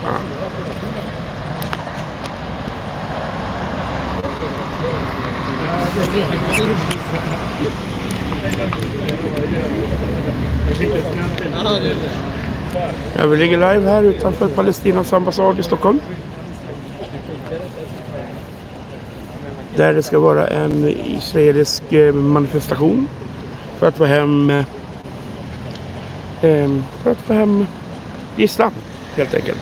Ja. Ja, vi ligger live här utanför Palestinas ambassad i Stockholm. Där det ska vara en israelisk manifestation för att få hem gisslan helt enkelt.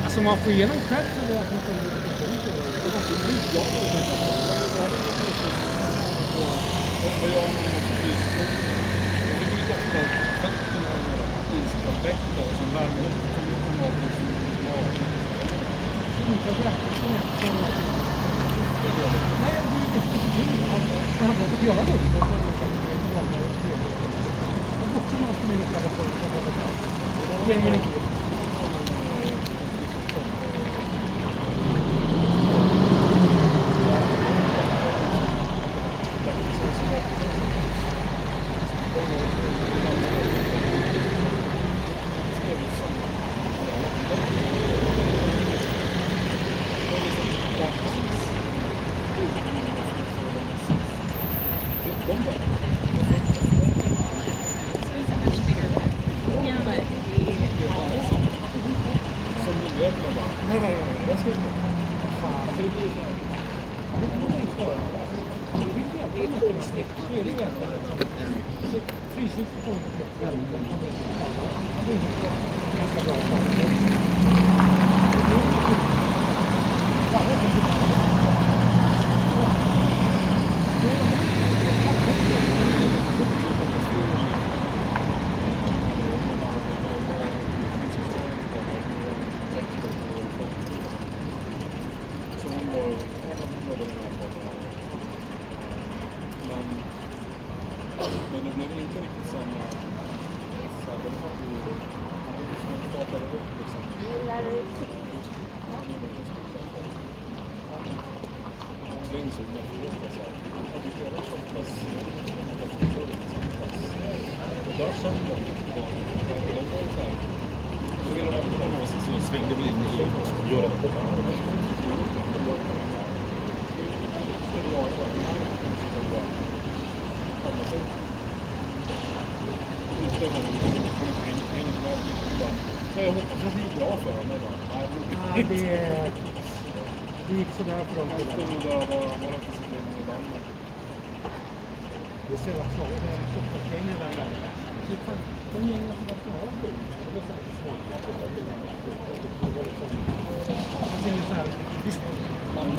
Alltså man får igenom själv så det är det gick sådär för dem. Det ser att slaget är en pengar där. De gängen som ska ha det. Det är säkert svårt.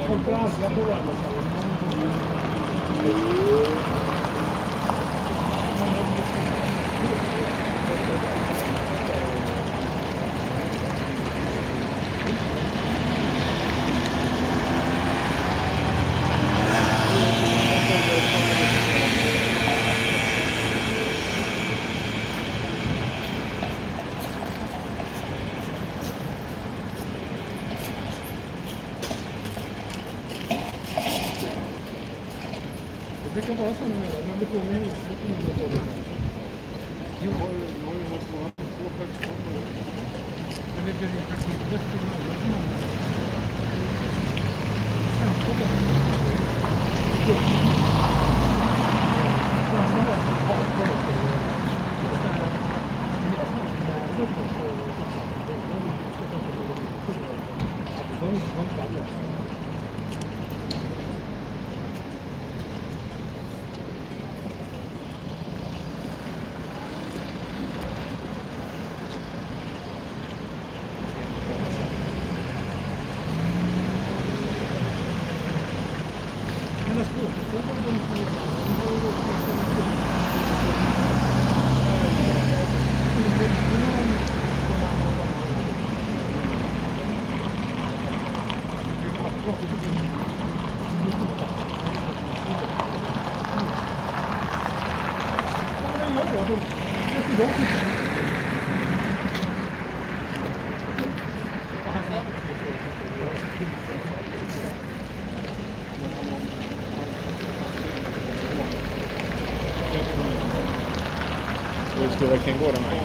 Konkurrensla på det. Det kan vara så nu, men det kommer inte på det. Jag har ju hållit på att få högstånd. Men det blir inte så lätt för någon som Ska vi verkligen gå den här?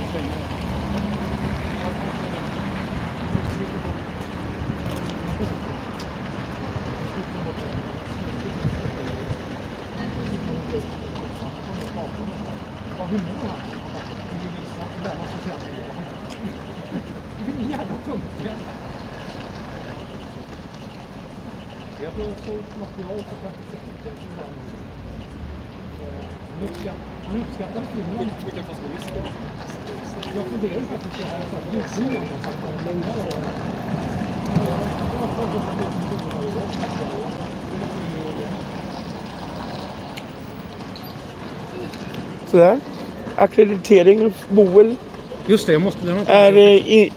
Jag tror så material så han uppskattar filmen. Vilka fast minister? Jag funderar faktiskt på att filmen sådär. Akkreditering Boel just det, jag måste är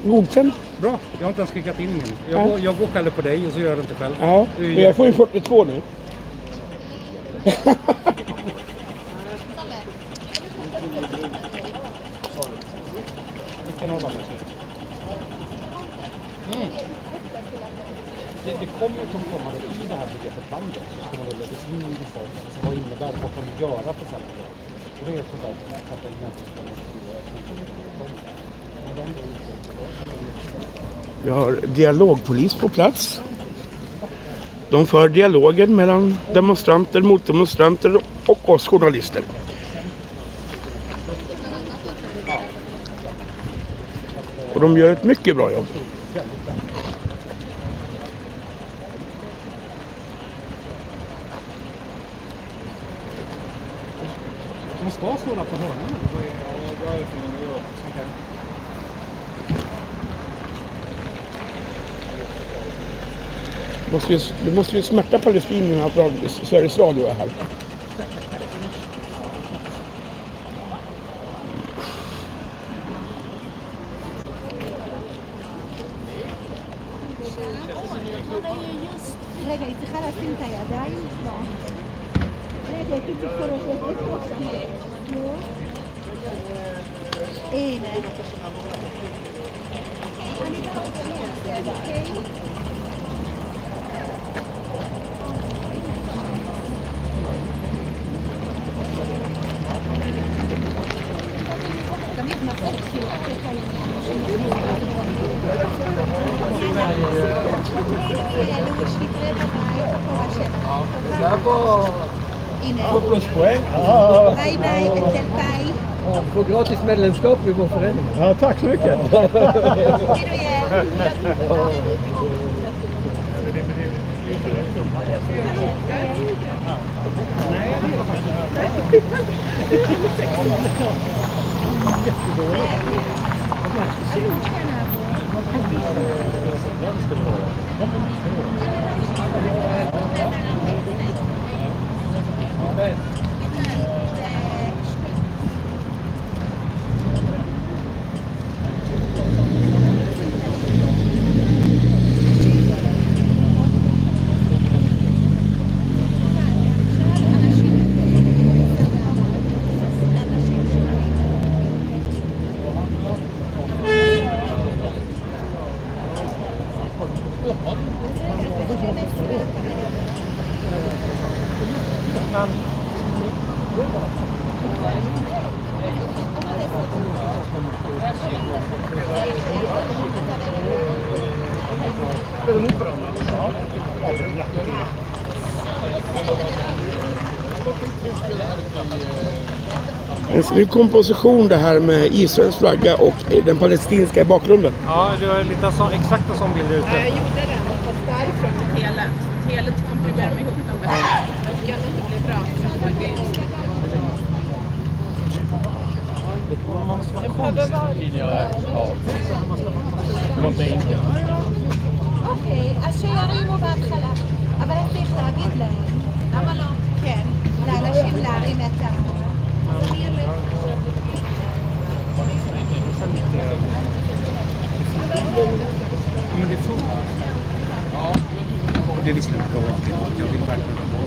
godkänd. Bra, jag har inte ens skickat in min. Jag går själv på dig och så gör jag det inte själv. Ja, men jag får ju 42 nu. Det kommer att komma i det här begreppet bandet så ska man väl lägga in i det vad innebär det, vad kan vi göra på samma gång. Och det är sånt där att fatta in Vi har dialogpolis på plats. De för dialogen mellan demonstranter, motdemonstranter och oss journalister. Och de gör ett mycket bra jobb. De ska stå där på hörnan. Du måste ju smärta palestinierna från Sveriges Radio här. רגע, היא צריכה לשים את הידיים? לא. רגע, היא תצטרך נו. הנה. אני לא רוצה, אוקיי? תמיד נכון, כאילו, Få pluspoäng. Bye bye, Bettel, bye. Få gratis medlemskap i vår förening. Ja, tack så mycket. En snygg komposition det här med Israels flagga och den palestinska i bakgrunden. Ja, det är lite så, exakt som bild ute. Jag gjorde den fast därifrån till Telet. Telet komprimerar ihop dem bättre. Och jag tror det blir bra. אוקיי, אז שירימו בהתחלה. אבל אני צריך להגיד להם. למה לא? כן. לאנשים להרים את ה... Men det får... Ja, det är visserligen bra. Jag vill verkligen ha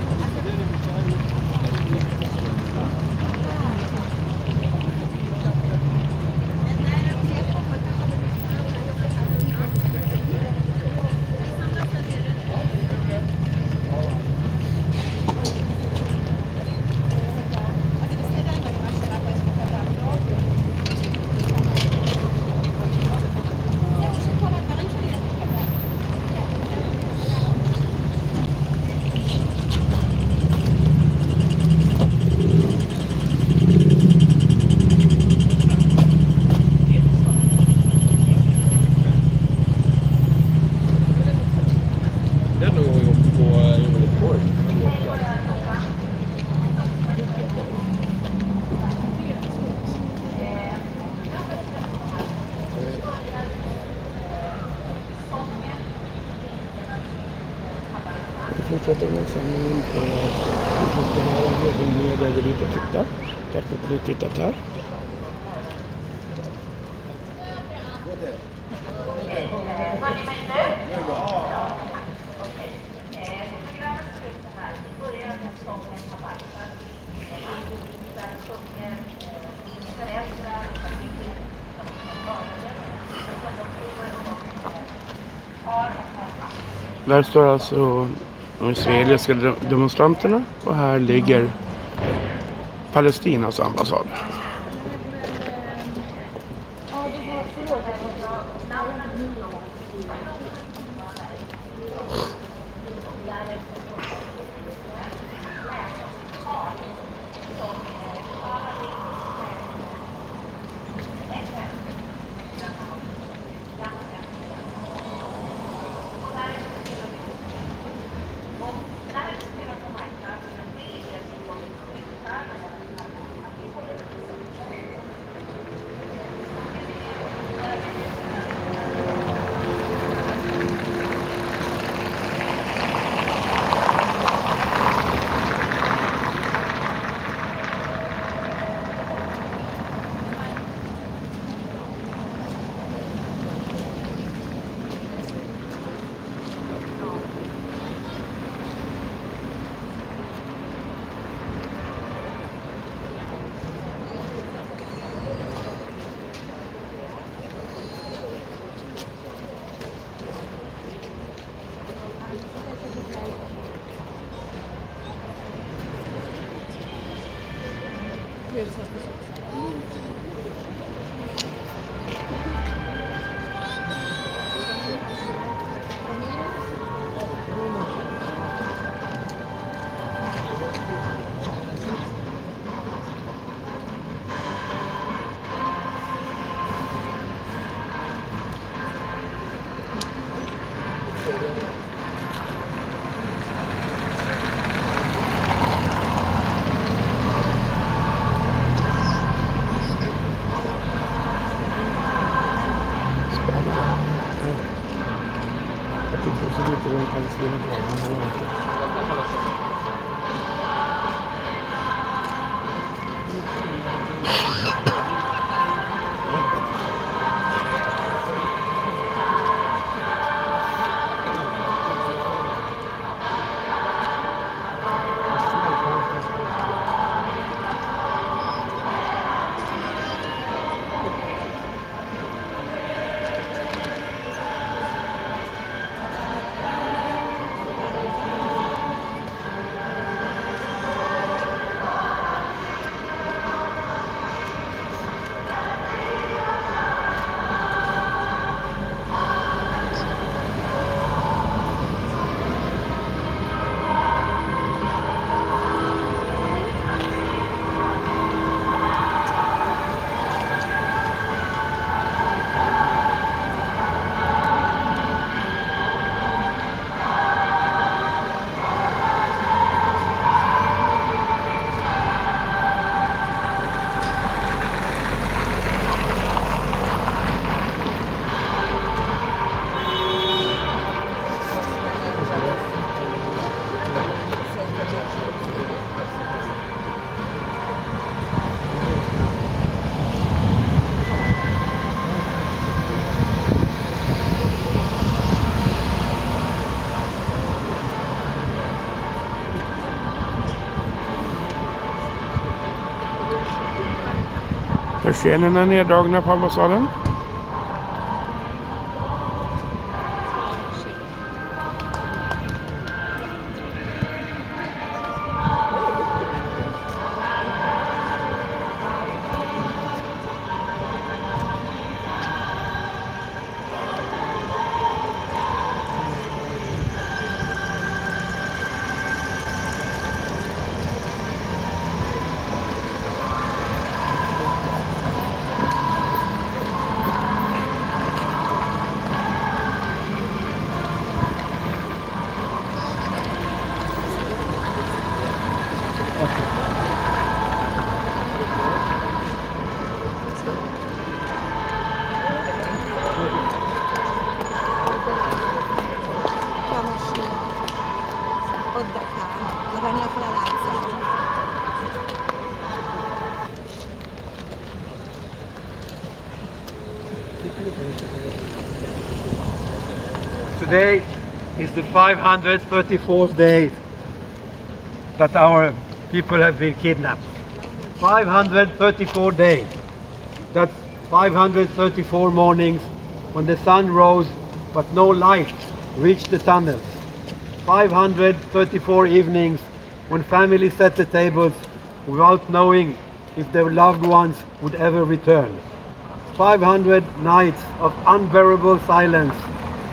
med över dit och titta. Tack för att ni tittat här. Där står alltså de israeliska demonstranterna och här ligger Palestinas ambassad. Persiennerna är neddragna på ambassaden. Lagyan niya pala lahat sa Today is the 534th day that our people have been kidnapped. 534 days. That's 534 mornings when the sun rose but no light reached the tunnels. 534 evenings when families set the tables without knowing if their loved ones would ever return. 500 nights of unbearable silence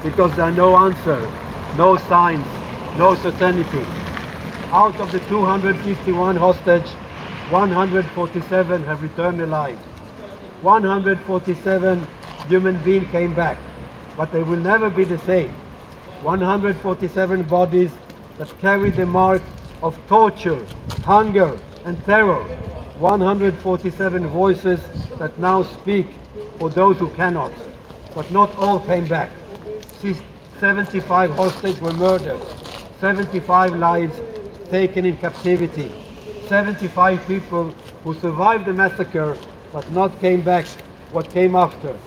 because there are no answers, no signs, no certainty. Out of the 251 hostage, 147 have returned alive. 147 human beings came back, but they will never be the same. 147 bodies that carry the mark of torture, hunger, and terror. 147 voices that now speak for those who cannot. But not all came back. 75 hostages were murdered. 75 lives taken in captivity. 75 people who survived the massacre but not came back what came after.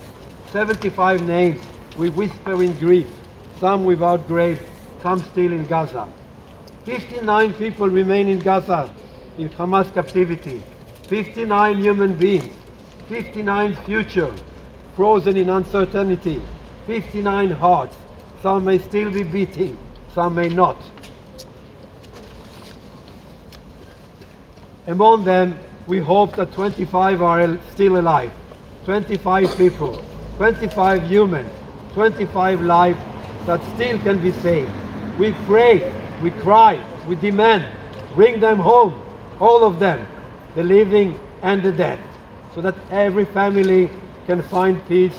75 names we whisper in grief, some without grave, some still in Gaza. 59 people remain in Gaza in Hamas captivity. 59 human beings, 59 future, frozen in uncertainty. 59 hearts, some may still be beating, some may not. Among them, we hope that 25 are still alive. 25 people, 25 humans, 25 lives that still can be saved. We pray, we cry, we demand, bring them home, all of them, the living and the dead, so that every family can find peace,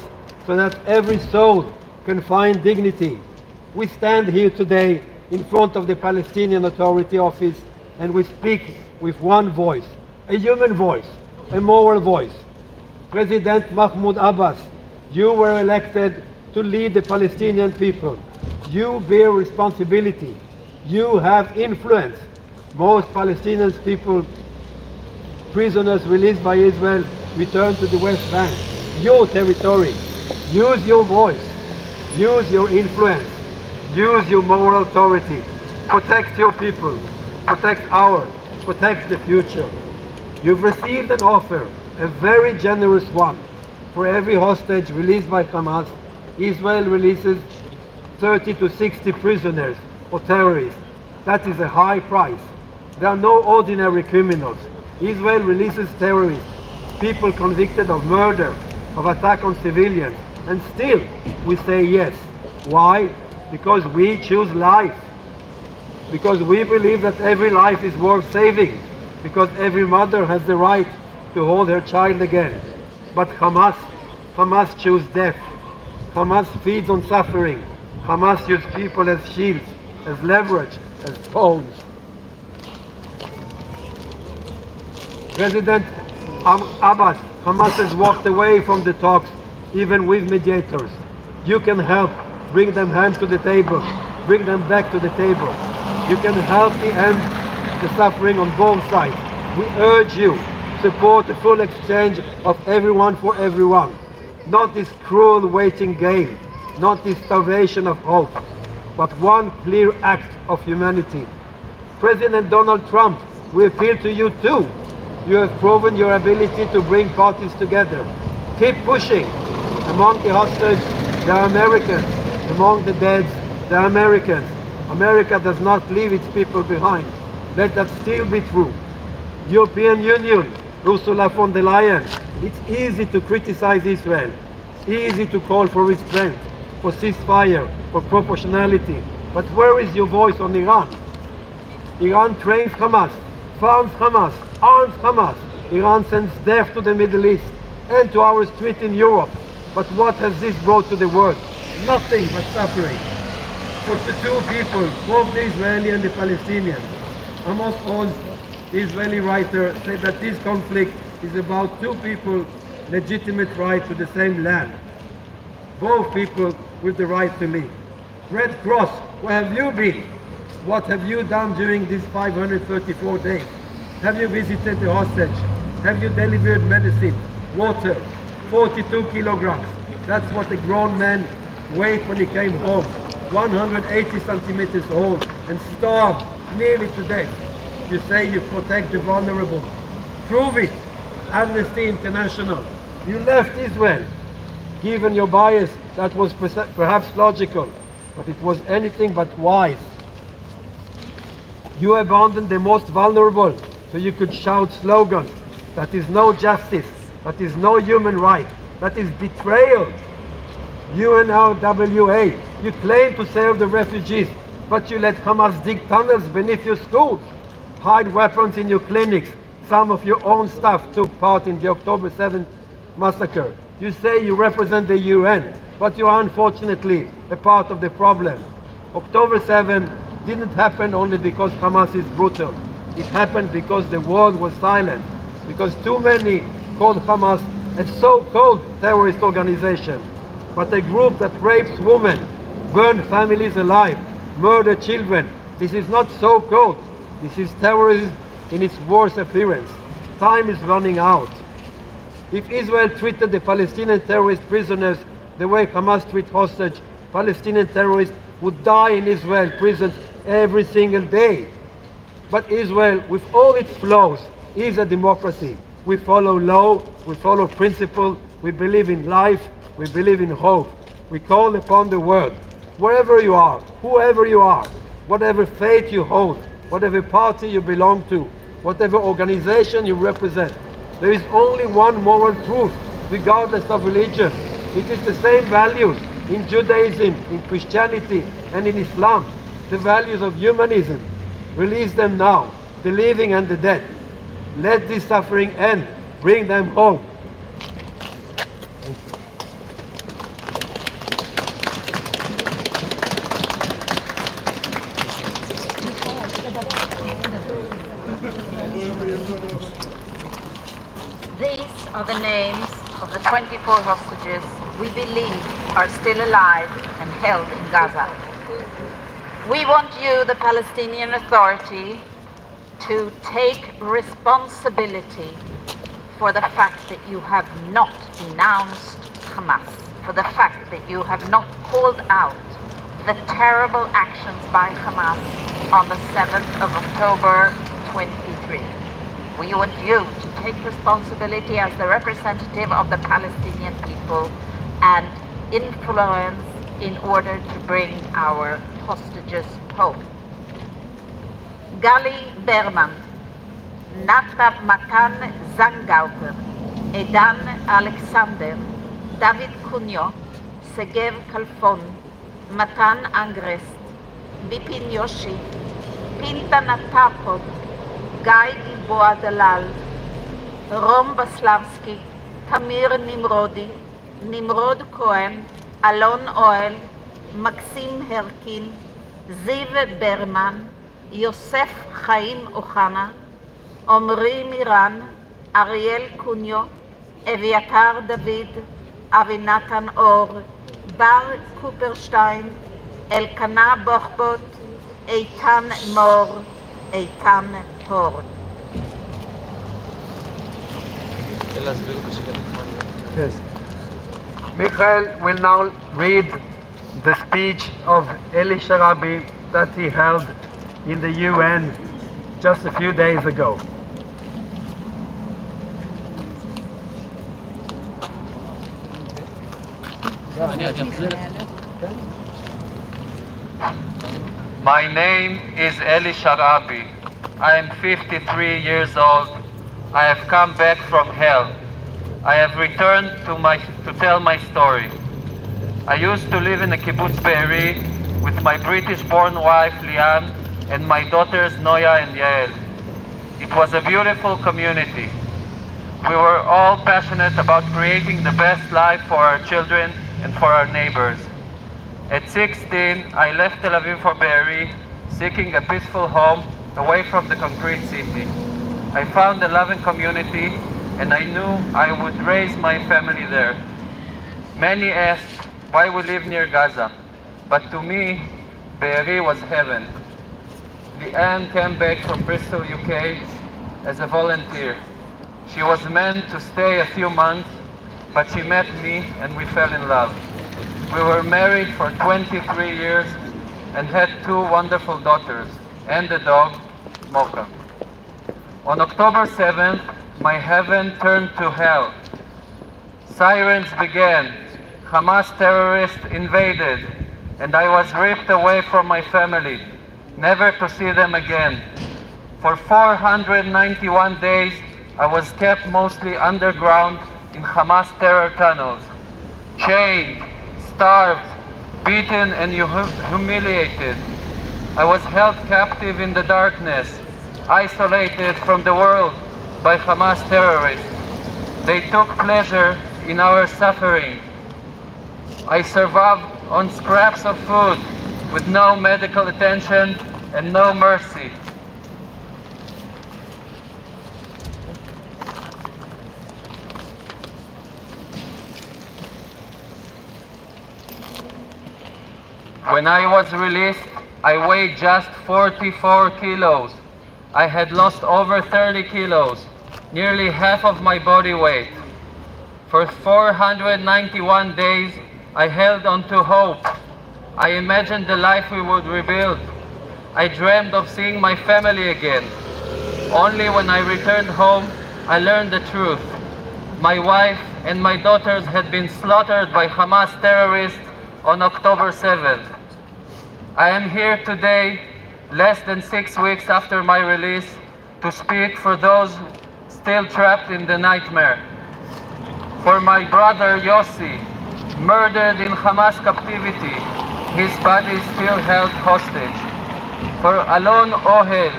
so that every soul can find dignity. We stand here today in front of the Palestinian Authority office and we speak with one voice, a human voice, a moral voice. President Mahmoud Abbas, you were elected to lead the Palestinian people. You bear responsibility. You have influence. Most Palestinian people, prisoners released by Israel, return to the West Bank. Your territory. Use your voice. Use your influence. Use your moral authority. Protect your people. Protect ours. Protect the future. You've received an offer, a very generous one. For every hostage released by Hamas, Israel releases 30 to 60 prisoners or terrorists. That is a high price. There are no ordinary criminals. Israel releases terrorists, people convicted of murder, of attack on civilians, and still we say yes. Why? Because we choose life. Because we believe that every life is worth saving. Because every mother has the right to hold her child again. But Hamas chooses death. Hamas feeds on suffering. Hamas uses people as shields, as leverage, as pawns. President Abbas, Hamas has walked away from the talks, even with mediators. You can help bring them home to the table, bring them back to the table. You can help to end the suffering on both sides. We urge you, support the full exchange of everyone for everyone. Not this cruel waiting game, not this starvation of hope, but one clear act of humanity. President Donald Trump, we appeal to you too. You have proven your ability to bring parties together. Keep pushing. Among the hostages, there are Americans. Among the dead, there are Americans. America does not leave its people behind. Let that still be true. European Union, Ursula von der Leyen, it's easy to criticize Israel. It's easy to call for restraint, for ceasefire, for proportionality. But where is your voice on Iran? Iran trains Hamas, funds Hamas, arms Hamas. Iran sends death to the Middle East and to our street in Europe. But what has this brought to the world? Nothing but suffering. For the two people, both the Israeli and the Palestinians. Amos Oz, the Israeli writer, said that this conflict is about two people legitimate right to the same land. Both people with the right to live. Red Cross, where have you been? What have you done during these 534 days? Have you visited the hostage? Have you delivered medicine, water, 42 kilograms. That's what a grown man weighed when he came home. 180 centimeters old and starved nearly to death. You say you protect the vulnerable. Prove it. Amnesty International. You left Israel. Given your bias, that was perhaps logical, but it was anything but wise. You abandoned the most vulnerable so you could shout slogans. That is no justice. That is no human right. That is betrayal. UNRWA, you claim to save the refugees, but you let Hamas dig tunnels beneath your schools, hide weapons in your clinics. Some of your own staff took part in the October 7th massacre. You say you represent the UN, but you are unfortunately a part of the problem. October 7 didn't happen only because Hamas is brutal. It happened because the world was silent, because too many called Hamas a so-called terrorist organization, but a group that rapes women, burns families alive, murders children. This is not so-called. This is terrorism in its worst appearance. Time is running out. If Israel treated the Palestinian terrorist prisoners the way Hamas treats hostage, Palestinian terrorists would die in Israel prisons every single day. But Israel, with all its flaws, is a democracy. We follow law, we follow principle, we believe in life, we believe in hope. We call upon the world. Wherever you are, whoever you are, whatever faith you hold, whatever party you belong to, whatever organization you represent, there is only one moral truth, regardless of religion. It is the same values in Judaism, in Christianity, and in Islam, the values of humanism. Release them now, the living and the dead. Let this suffering end. Bring them home. These are the names of the 24 hostages we believe are still alive and held in Gaza. We want you, the Palestinian Authority, to take responsibility for the fact that you have not denounced Hamas, for the fact that you have not called out the terrible actions by Hamas on the 7th of October 23. We want you to take responsibility as the representative of the Palestinian people and influence in order to bring our hostages home. Gali Berman, Nata Matan Zangauter, Edan Alexander, David Cunyo, Segev Kalfon, Matan Angrest, Bipin Yoshi, Pinta Natapod, Guy Gilboa Dalal, Rom Baslavsky, Tamir Nimrodi, Nimrod Cohen, Alon Oel, Maxim Herkin, Ziv Berman, Yosef Chaim Ochana, Omri Miran, Ariel Cunyo, Eviatar David, Avinatan Or, Bar Cooperstein, Elkana Bochbot, Eitan Mor, Eitan Hor. Yes. Michael will now read the speech of Eli Sharabi that he held in the UN just a few days ago. My name is Eli Sharabi. I am 53 years old. I have come back from hell. I have returned to tell my story. I used to live in a kibbutz Be'eri with my British-born wife Lian and my daughters Noya and Yael. It was a beautiful community. We were all passionate about creating the best life for our children and for our neighbors. At 16, I left Tel Aviv for Be'eri, seeking a peaceful home away from the concrete city. I found a loving community and I knew I would raise my family there. Many asked why we live near Gaza, but to me, Be'eri was heaven. Leanne came back from Bristol, UK as a volunteer. She was meant to stay a few months, but she met me and we fell in love. We were married for 23 years and had 2 wonderful daughters and a dog, Mocha. On October 7th, my heaven turned to hell. Sirens began, Hamas terrorists invaded, and I was ripped away from my family, never to see them again. For 491 days, I was kept mostly underground in Hamas terror tunnels, chained, starved, beaten and humiliated. I was held captive in the darkness, isolated from the world by Hamas terrorists. They took pleasure in our suffering. I survived on scraps of food with no medical attention and no mercy. When I was released, I weighed just 44 kilos. I had lost over 30 kilos, nearly half of my body weight. For 491 days, I held on to hope. I imagined the life we would rebuild. I dreamed of seeing my family again. Only when I returned home, I learned the truth. My wife and my daughters had been slaughtered by Hamas terrorists on October 7th. I am here today, less than 6 weeks after my release, to speak for those still trapped in the nightmare. For my brother Yossi, murdered in Hamas captivity, his body still held hostage. For Alon Ohel,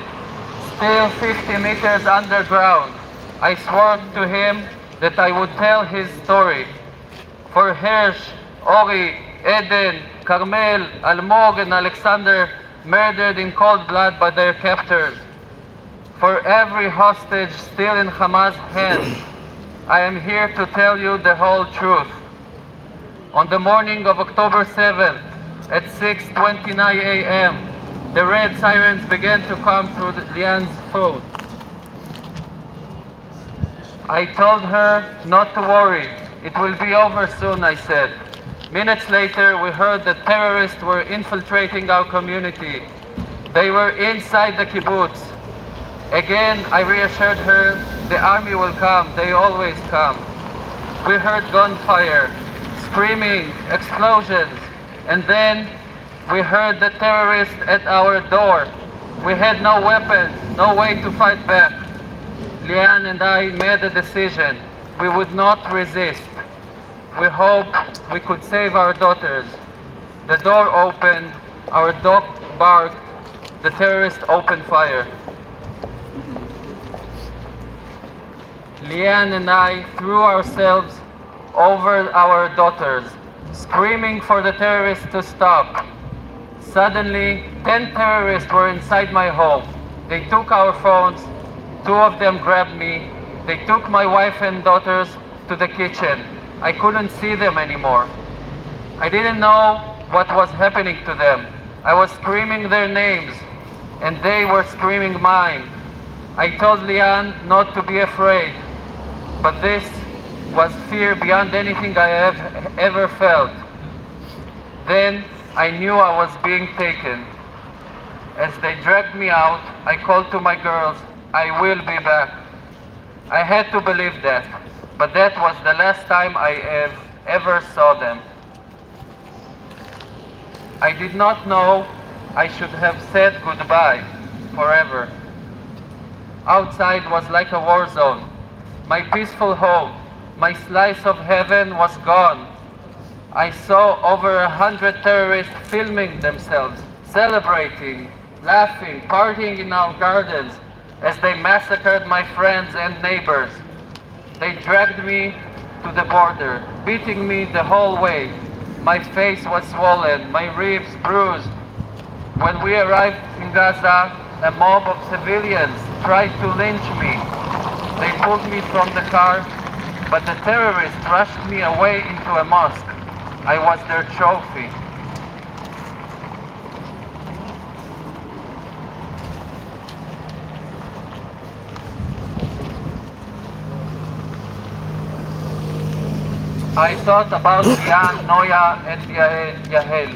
still 50 meters underground, I swore to him that I would tell his story. For Hersh, Ori, Eden, Carmel, Almog and Alexander, murdered in cold blood by their captors. For every hostage still in Hamas' hands, I am here to tell you the whole truth. On the morning of October 7th, at 6:29 a.m., the red sirens began to come through Lian's phone. I told her not to worry. It will be over soon, I said. Minutes later, we heard that terrorists were infiltrating our community. They were inside the kibbutz. Again, I reassured her, the army will come, they always come. We heard gunfire, screaming, explosions, and then we heard the terrorists at our door. We had no weapons, no way to fight back. Lian and I made a decision. We would not resist. We hoped we could save our daughters. The door opened, our dog barked, the terrorists opened fire. Lian and I threw ourselves over our daughters, screaming for the terrorists to stop. Suddenly, 10 terrorists were inside my home. They took our phones, 2 of them grabbed me. They took my wife and daughters to the kitchen. I couldn't see them anymore. I didn't know what was happening to them. I was screaming their names, and they were screaming mine. I told Lian not to be afraid, but this was fear beyond anything I have ever felt. Then I knew I was being taken. As they dragged me out, I called to my girls, I will be back. I had to believe that. But that was the last time I ever saw them. I did not know I should have said goodbye forever. Outside was like a war zone. My peaceful home, my slice of heaven was gone. I saw over 100 terrorists filming themselves, celebrating, laughing, partying in our gardens as they massacred my friends and neighbors. They dragged me to the border, beating me the whole way. My face was swollen, my ribs bruised. When we arrived in Gaza, a mob of civilians tried to lynch me. They pulled me from the car, but the terrorists rushed me away into a mosque. I was their trophy. I thought about Jan, Noya, and Yahel.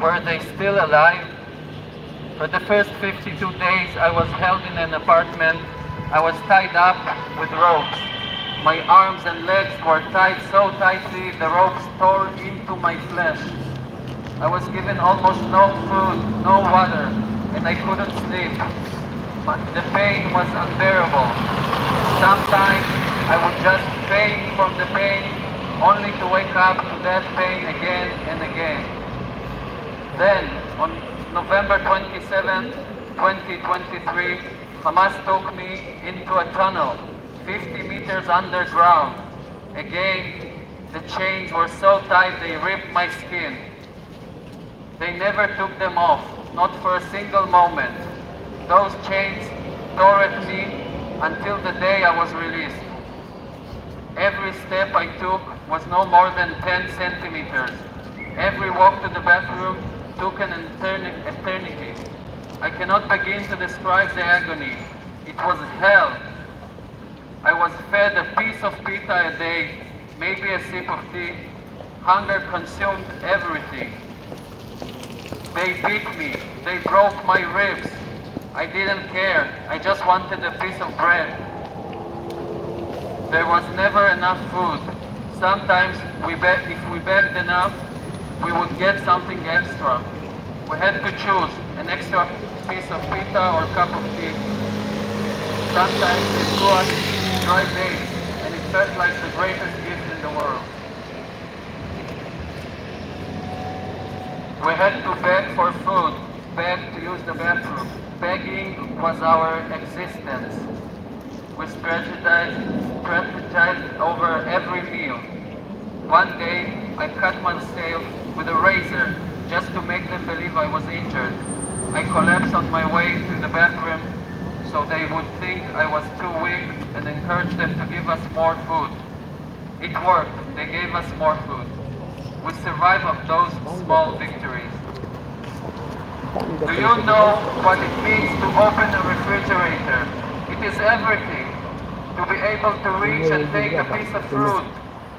Were they still alive? For the first 52 days, I was held in an apartment. I was tied up with ropes. My arms and legs were tied so tightly, the ropes tore into my flesh. I was given almost no food, no water, and I couldn't sleep. The pain was unbearable. Sometimes I would just faint from the pain, only to wake up to that pain again and again. Then, on November 27, 2023, Hamas took me into a tunnel, 50 meters underground. Again, the chains were so tight they ripped my skin. They never took them off, not for a single moment. Those chains tore at me until the day I was released. Every step I took was no more than 10 centimeters. Every walk to the bathroom took an eternity. I cannot begin to describe the agony. It was hell. I was fed a piece of pita a day, maybe a sip of tea. Hunger consumed everything. They beat me. They broke my ribs. I didn't care. I just wanted a piece of bread. There was never enough food. Sometimes if we begged enough, we would get something extra. We had to choose an extra piece of pita or cup of tea. Sometimes they threw us dry dates, and it felt like the greatest gift in the world. We had to beg for food, beg to use the bathroom. Begging was our existence. We strategized over every meal. One day, I cut myself with a razor just to make them believe I was injured. I collapsed on my way to the bathroom so they would think I was too weak and encourage them to give us more food. It worked. They gave us more food. We survived of those small victories. Do you know what it means to open a refrigerator? It is everything. To be able to reach and take a piece of fruit,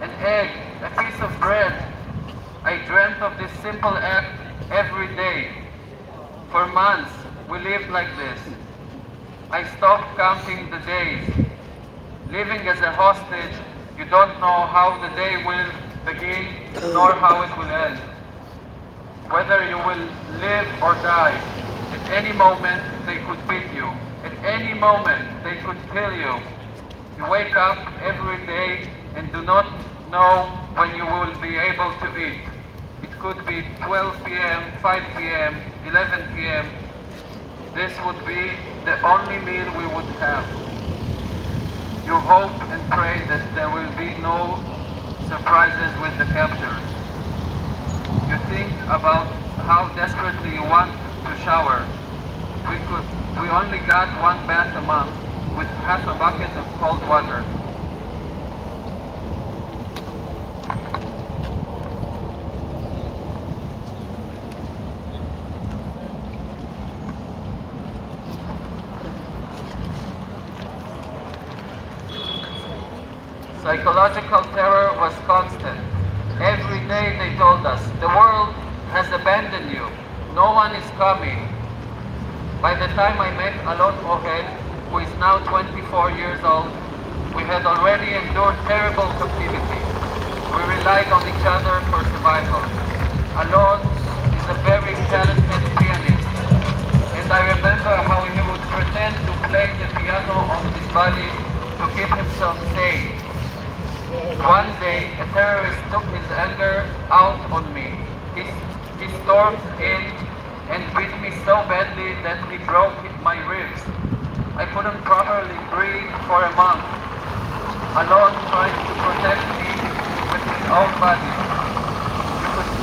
an egg, a piece of bread. I dreamt of this simple act every day. For months, we lived like this. I stopped counting the days. Living as a hostage, you don't know how the day will begin nor how it will end. Whether you will live or die, at any moment they could beat you. At any moment they could kill you. You wake up every day and do not know when you will be able to eat. It could be 12 p.m., 5 p.m., 11 p.m. This would be the only meal we would have. You hope and pray that there will be no surprises with the captors. You think about how desperately you want to shower. We only got one bath a month with half a bucket of cold water. Psychological terror was constant. Every day they told us, the world has abandoned you. No one is coming. By the time I met Alon Ohel, who is now 24 years old, we had already endured terrible captivity. We relied on each other for survival. Alon is a very talented pianist, and I remember how he would pretend to play the piano on his body to keep himself sane. One day, a terrorist took his anger out on me. He stormed in and beat me so badly that he broke my ribs. I couldn't properly breathe for a month. Alon tried to protect me with his own body.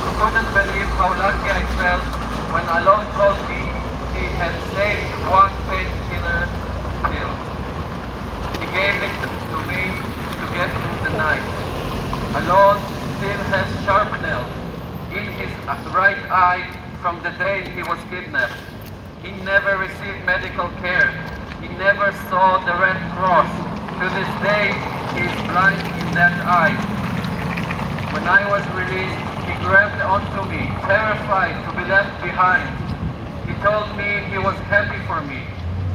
You couldn't believe how lucky I felt when Alon told me he had saved one painkiller pill. He gave it to me to get through the night. Alon still has shrapnel in his right eye from the day he was kidnapped. He never received medical care. He never saw the Red Cross. To this day, he is blind in that eye. When I was released, he grabbed onto me, terrified to be left behind. He told me he was happy for me.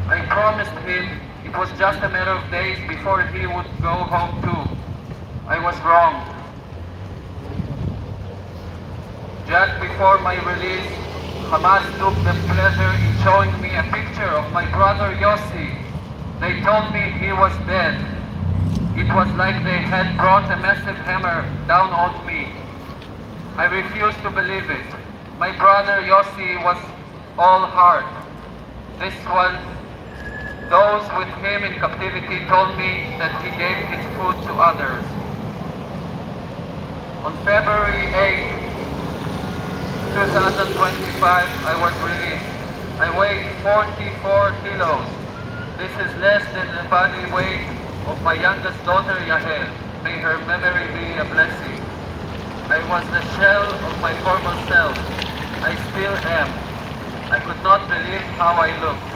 I promised him it was just a matter of days before he would go home too. I was wrong. Just before my release, Hamas took the pleasure in showing me a picture of my brother Yossi. They told me he was dead. It was like they had brought a massive hammer down on me. I refused to believe it. My brother Yossi was all heart. Those with him in captivity told me that he gave his food to others. On February 8, 2025, I was released. I weighed 44 kilos. This is less than the body weight of my youngest daughter, Yahel. May her memory be a blessing. I was the shell of my former self. I still am. I could not believe how I looked.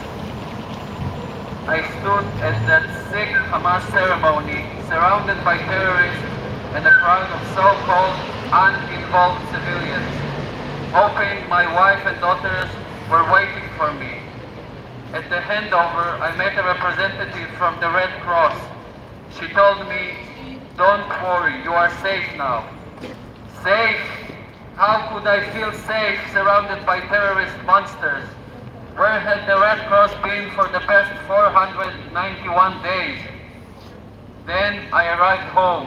I stood at that sick Hamas ceremony, surrounded by terrorists and a crowd of so-called uninvolved civilians, hoping my wife and daughters were waiting for me. At the handover, I met a representative from the Red Cross. She told me, "Don't worry, you are safe now." Safe? How could I feel safe surrounded by terrorist monsters? Where had the Red Cross been for the past 491 days? Then I arrived home.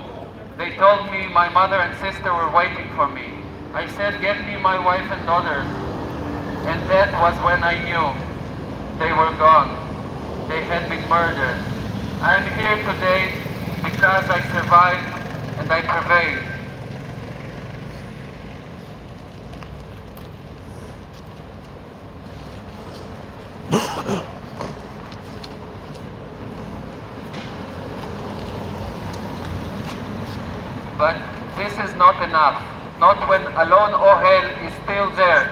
They told me my mother and sister were waiting for me. I said, "Get me my wife and daughters." And that was when I knew they were gone. They had been murdered. I am here today because I survived and I prevailed. But this is not enough. Not when Alon Ohel is still there.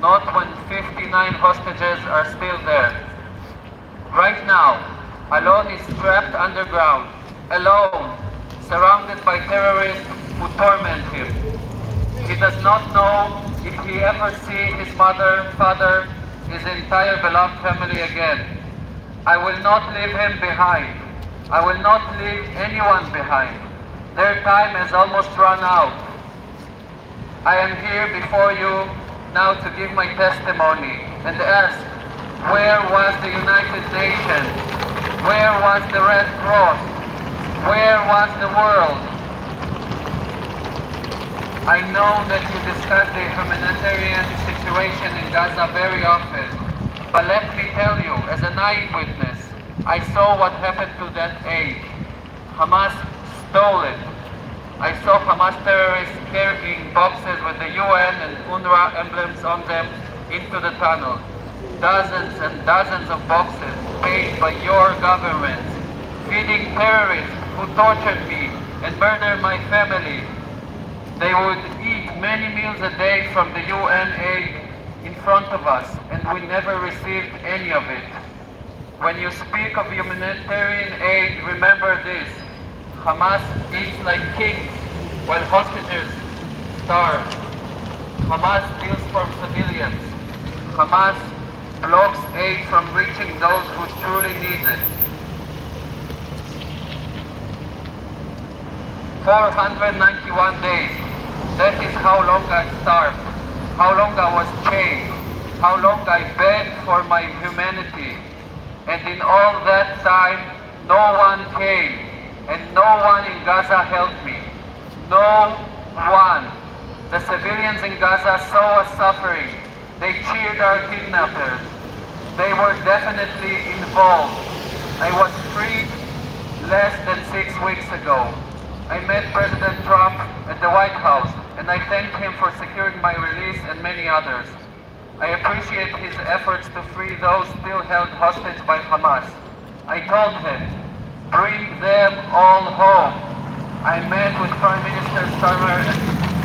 Not when 59 hostages are still there. Right now, Alon is trapped underground, alone, surrounded by terrorists who torment him. He does not know if he ever see his mother, father, his entire beloved family again. I will not leave him behind. I will not leave anyone behind. Their time has almost run out. I am here before you now to give my testimony and ask, where was the United Nations? Where was the Red Cross? Where was the world? I know that you discuss the humanitarian situation in Gaza very often, but let me tell you, as an eyewitness, I saw what happened to that aid. Hamas stole it. I saw Hamas terrorists carrying boxes with the UN and UNRWA emblems on them into the tunnel. Dozens and dozens of boxes paid by your government, feeding terrorists who tortured me and murdered my family. They would eat many meals a day from the UN aid in front of us, and we never received any of it. When you speak of humanitarian aid, remember this. Hamas eats like kings while hostages starve. Hamas steals from civilians. Hamas blocks aid from reaching those who truly need it. 491 days. That is how long I starved, how long I was chained, how long I begged for my humanity. And in all that time, no one came. And no one in Gaza helped me. No one. The civilians in Gaza saw us suffering. They cheered our kidnappers. They were definitely involved. I was freed less than 6 weeks ago. I met President Trump at the White House, and I thanked him for securing my release and many others. I appreciate his efforts to free those still held hostage by Hamas. I told him, bring them all home. I met with Prime Minister Starmer at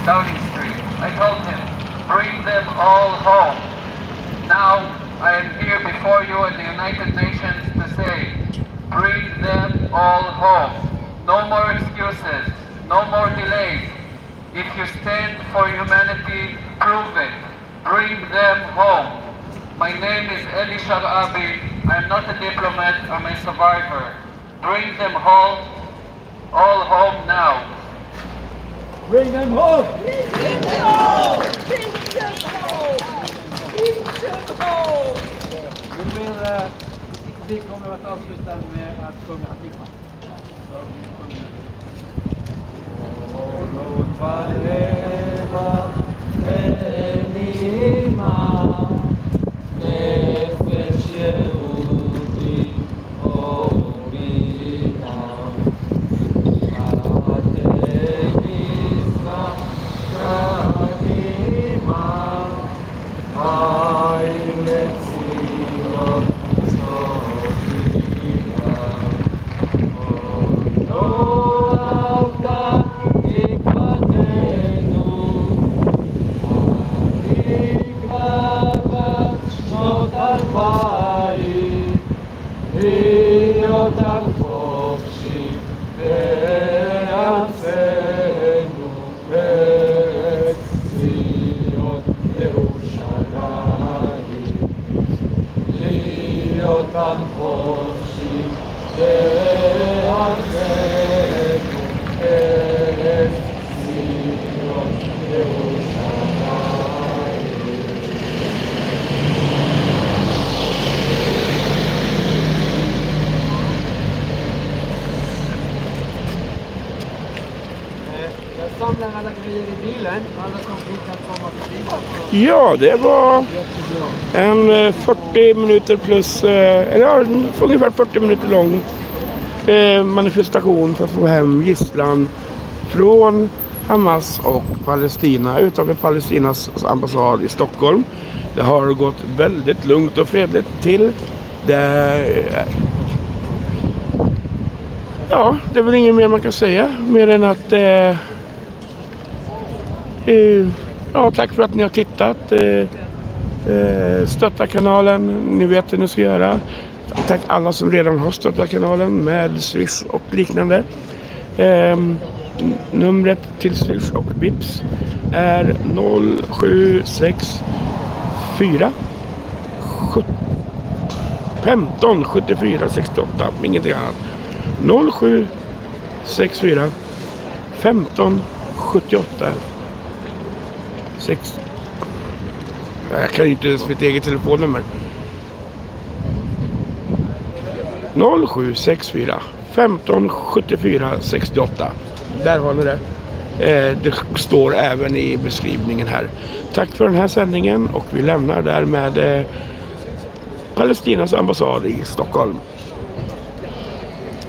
Downing Street. I told him, bring them all home. Now I am here before you at the United Nations to say, bring them all home. No more excuses, no more delays. If you stand for humanity, prove it. Bring them home. My name is Eli Sharabi. I'm not a diplomat, I'm a survivor. Bring them home, all home now. Bring them home! Vi kommer att avsluta med att sjunga Hatikva. Låt vareva enima nefesh Yehudi omina Ateisna Kadima Ailetzilot Alla grejer i bilen, alla som vi kan komma förbi. Ja, det var en 40 minuter plus, eller ungefär 40 minuter lång manifestation för att få hem gisslan från Hamas och Palestina utanför Palestinas ambassad i Stockholm. Det har gått väldigt lugnt och fredligt till. Ja, det är väl inget mer man kan säga mer än att ja, tack för att ni har tittat. Stötta kanalen, ni vet hur ni ska göra. Tack alla som redan har stöttat kanalen med Swish och liknande. Numret till Swish och Vips är 0764 15 74 68, ingenting annat. 0764 15 78 6. Jag kan inte ens mitt eget telefonnummer. 0764 15 74 68. Där har ni det. Det står även i beskrivningen här. Tack för den här sändningen och vi lämnar där med Palestinas ambassad i Stockholm.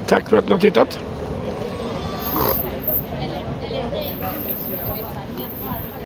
Tack för att ni har tittat.